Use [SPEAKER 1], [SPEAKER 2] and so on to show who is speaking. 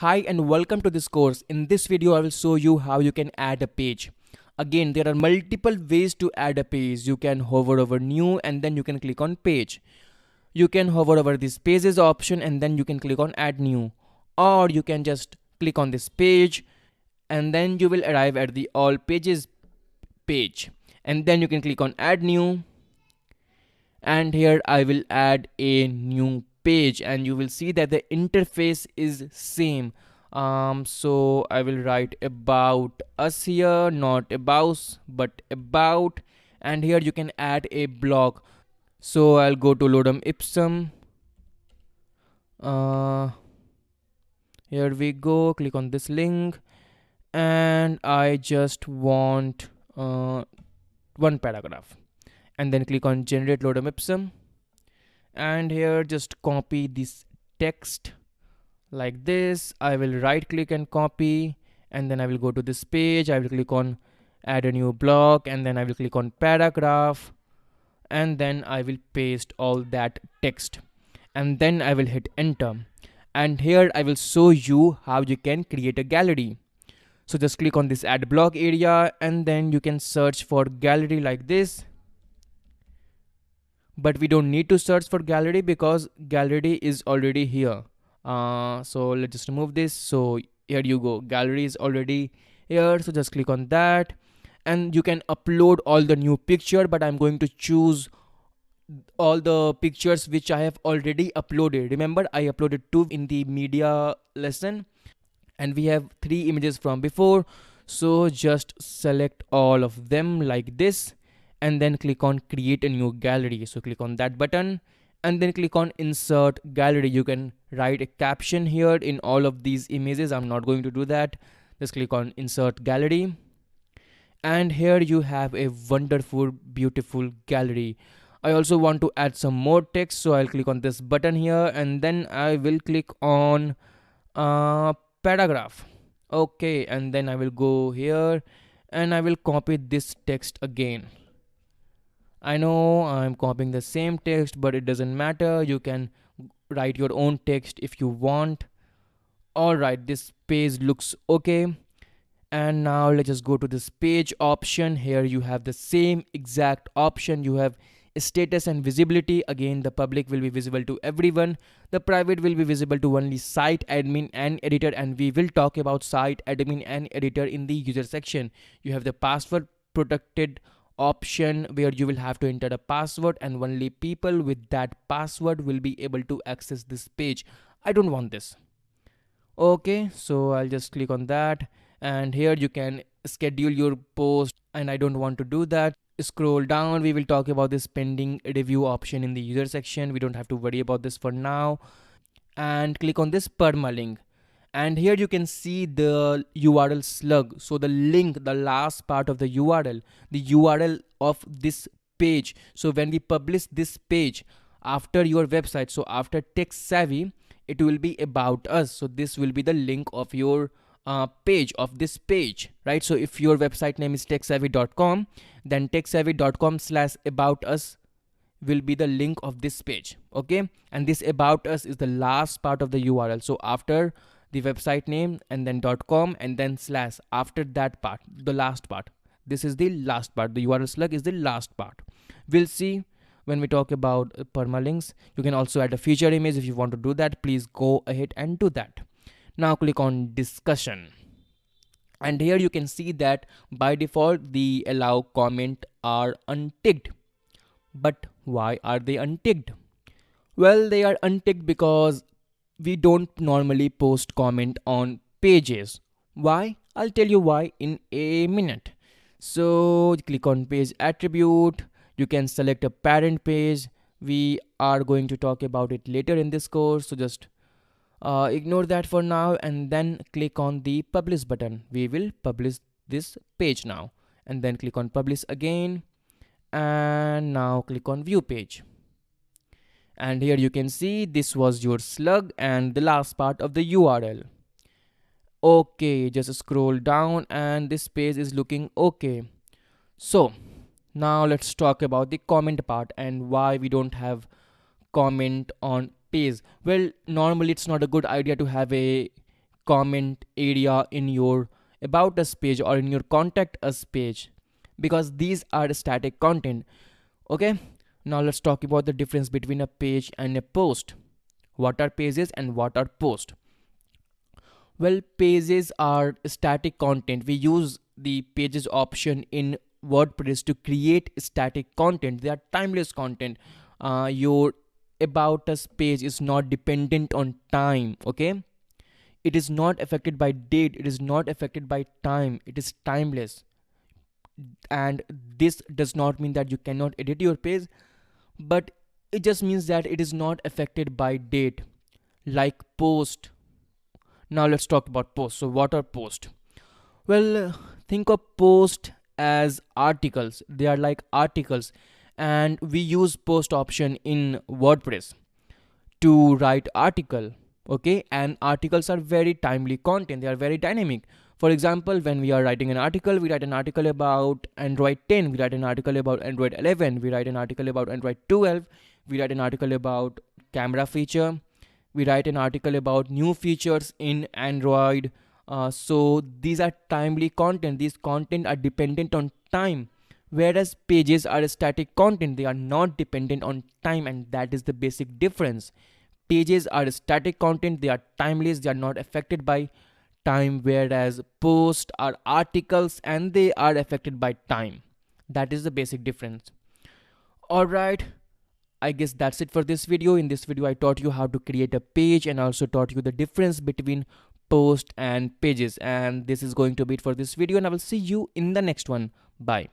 [SPEAKER 1] Hi and welcome to this course. In this video, I will show you how you can add a page. Again, there are multiple ways to add a page. You can hover over new and then you can click on page. You can hover over this pages option and then you can click on add new. Or you can just click on this page and then you will arrive at the all pages page. And then you can click on add new. And here I will add a new page and you will see that the interface is same. So I will write about us here, not about but about, and here you can add a blog. So I'll go to lodum ipsum. Here we go, click on this link, and I just want one paragraph, and then click on generate lodum ipsum, and here just copy this text like this. I will right click and copy, and then I will go to this page. I will click on add a new block, and then I will click on paragraph, and then I will paste all that text, and then I will hit enter. And here I will show you how you can create a gallery. So just click on this add block area, and then you can search for gallery like this. But we don't need to search for gallery because gallery is already here. So let's just remove this. So here you go, gallery is already here. So just click on that, and you can upload all the new picture, but I'm going to choose all the pictures which I have already uploaded. Remember, I uploaded 2 in the media lesson, and we have 3 images from before. So just select all of them like this, and then click on create a new gallery. So click on that button and then click on insert gallery. You can write a caption here in all of these images. I'm not going to do that. Just click on insert gallery, and here you have a wonderful, beautiful gallery. I also want to add some more text, so I'll click on this button here, and then I will click on paragraph. Okay, and then I will go here and I will copy this text again. I know I'm copying the same text, but it doesn't matter. You can write your own text if you want. Alright, this page looks okay. And now let's just go to this page option. Here you have the same exact option. You have status and visibility. Again, the public will be visible to everyone. The private will be visible to only site admin and editor, and we will talk about site admin and editor in the user section. You have the password protected option where you will have to enter a password, and only people with that password will be able to access this page. I don't want this. Okay, so I'll just click on that, and here you can schedule your post, and I don't want to do that. Scroll down, we will talk about this pending review option in the user section. We don't have to worry about this for now. And click on this permalink, and here you can see the URL slug. So the link, the last part of the URL, the URL of this page. So when we publish this page after your website, so after Tech Savvy, it will be about us. So this will be the link of your page, of this page, right? So if your website name is techsavvy.com, then techsavvy.com/about us will be the link of this page. Okay, and this about us is the last part of the URL. So after the website name and then .com and then slash, after that part, the last part, this is the last part. The URL slug is the last part. We'll see when we talk about permalinks. You can also add a feature image. If you want to do that, please go ahead and do that. Now click on discussion, and here you can see that by default the allow comment are unticked. But why are they unticked? Well, they are unticked because we don't normally post comment on pages. Why? I'll tell you why in a minute. So click on page attribute. You can select a parent page. We are going to talk about it later in this course, so just ignore that for now, and then click on the publish button. We will publish this page now, and then click on publish again, and now click on view page. And here you can see this was your slug and the last part of the URL. Okay, just scroll down and this page is looking okay. So now let's talk about the comment part and why we don't have comment on page. Well, normally it's not a good idea to have a comment area in your about us page or in your contact us page, because these are static content. Okay, now let's talk about the difference between a page and a post. What are pages and what are posts? Well, pages are static content. We use the pages option in WordPress to create static content. They are timeless content. Your about us page is not dependent on time. Okay, it is not affected by date, it is not affected by time, it is timeless. And this does not mean that you cannot edit your page, but it just means that it is not affected by date, like post. Now let's talk about post. So what are post? Well, think of post as articles. They are like articles, and we use post option in WordPress to write article. Okay, and articles are very timely content, they are very dynamic. For example, when we are writing an article, we write an article about Android 10, we write an article about Android 11, we write an article about Android 12, we write an article about camera feature, we write an article about new features in Android. So these are timely content, these content are dependent on time, whereas pages are static content, they are not dependent on time, and that is the basic difference. Pages are static content, they are timeless, they are not affected by time, whereas posts are articles and they are affected by time. That is the basic difference. Alright, I guess that's it for this video. In this video I taught you how to create a page and also taught you the difference between post and pages, and this is going to be it for this video, and I will see you in the next one. Bye.